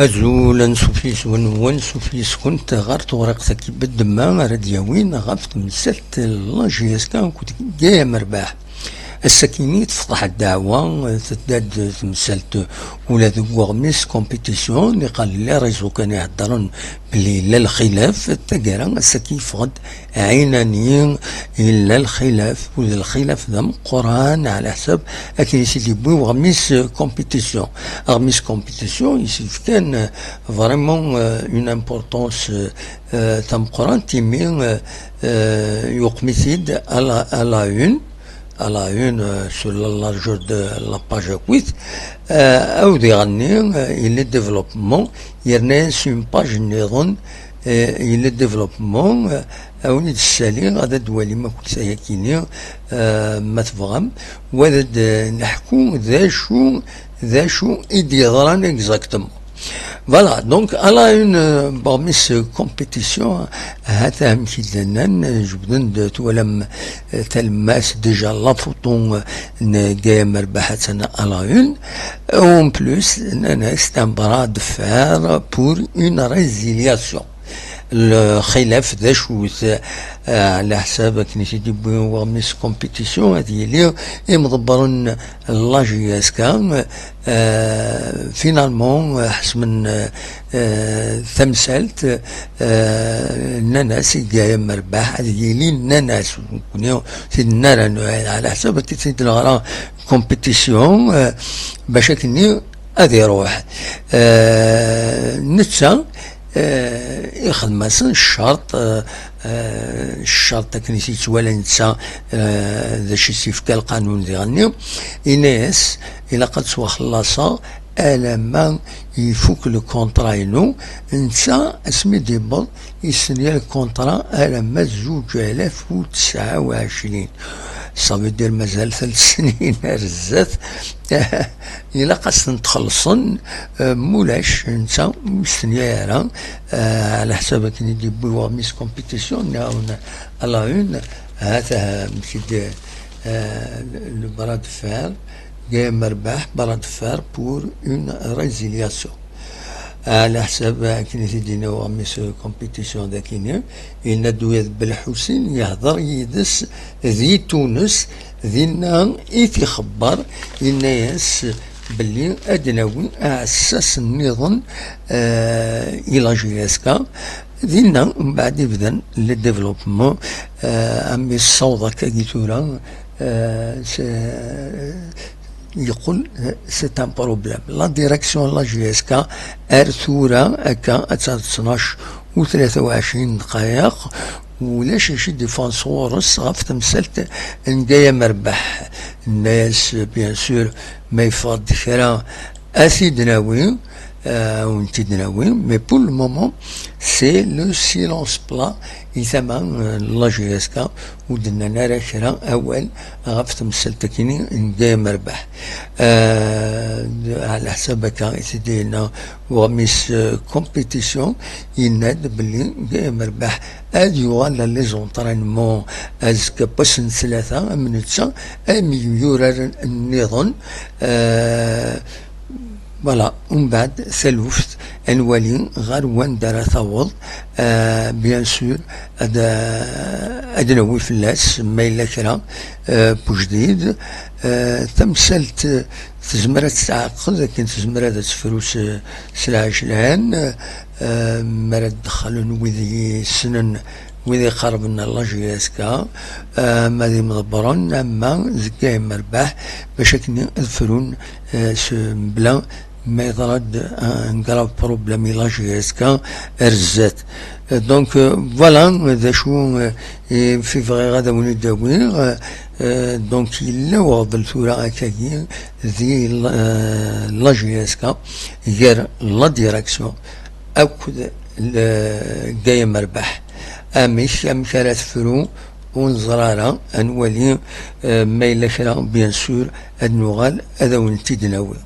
أزولا سوفيس ونوان سوفيس كنت غارت ورقتك بالدماء راديوين غفت مسلت لاجيس كان كنت جاي مرباح السكيني تفتح الدعوة تداد تمثلت ولا ذو ميس كومبيتيسيون اللي قال لي ريزو كان يهضرون بلي لا الخلاف تقرا السكين فقد عيناني الا الخلاف ولا الخلاف ذا قران على حسب اكن سيدي بوي غميس كومبيتيسيون غميس كومبيتيسيون يسيف كان فريمون اون امبورطونس تم قران تيمين يقمسيد على اون à la une sur la largeur de la page 8 ou il est développement il y a une page neuron il est développement او نتسالي غادا دوالي ما كنت سايكيني ما تفهم وهذا نحكو ذا شو يديران اكزاكتومون. Voilà, donc à la une parmi ces compétitions هذا مشي لنا جبدن توالم تلماس ديجا لا فوتون جاي مربحة à la une en plus c'est un bras de fer pour une résiliation. الخلاف ذا شو على حساب كنيسي ديبو ميس كومبيتيسيون هذه اللي مضبرون لاجياسكا فينالمون حسب من ثمثالت الناس جاي مرباح هذه اللي الناس سيدنا على حساب كنيسي الغرا كومبيتيسيون باش كني هذه يروح نتسا يخدم مثلا الشرط كنيسي توالا نتسا ذا شي سيفكا القانون ديالنا الناس الى قد سوا خلاصا لما يفوك لو كونطرا ينو نتسا اسمي ديبل يسنيا الكونطرا لما 2029 صافي دير مازال 3 سنين رزات إلا قصد نتخلصن مولاش نتا مستنيا راه على حسابك ندي بوا ميس كومبيتيسيون على اون هذا مشي لو براد فار جاي مرباح براد فار بور اون ريزيلياسيون على حساب كي تدينا ميس كومبيتيسيون ذاكيني ينادو بالحسين يهضر يدس ذي تونس ذينا يتخبر الناس باللي ادناوي اساس النظام الى جياسكا ذينا من بعد يبدا للديفلوبمون امي الصوضه كيتورا يقول سي ان بروبليم لا ديريكسيون لا جياسكا ارثورا هكا 12 و 23 دقائق ولاش شي ديفونسورس غاف تمثلت نجايا مربح الناس بيان سور ما يفض كرا اسيدناوي ونتدناوي مي بور لو مومون سي لو سيلونس بلا يثمن لا جياسكا ودنا نرى كرا اول غاف تمثلت كيني نجايا مربح على حسابك سيدينا وميس كومبيتيسيون يناد باللي جاي مربح اديو على لي زونطرينمون ازكا باسن 3 من تسا اميورا النظام فوالا ومن بعد ثلوث انوالي غير وان دار ثوض بيان سور ادنوي فلاس ما الا كرا بوجديد تمثلت تزمرة تعقد لكن تزمرة تفروس سلاش الان مرد دخلون وذي سنن وذي قربنا الله جياسكا ماذي مضبرون اما زكاي مرباح باش كني الفرون بلا ما يضرد ان كراف بروبليم لا جياسكا رزات دونك فوالا ذا شو في فغي غادا ونداوي دونك الا وغضل ثورا اكاكي ذي لا جياسكا غير لا ديريكسيون اكد جاي مربح امش امشارات فرو ونزرارا انوالي ما الا كرا بيان سور النغال هذا ونتيدناوي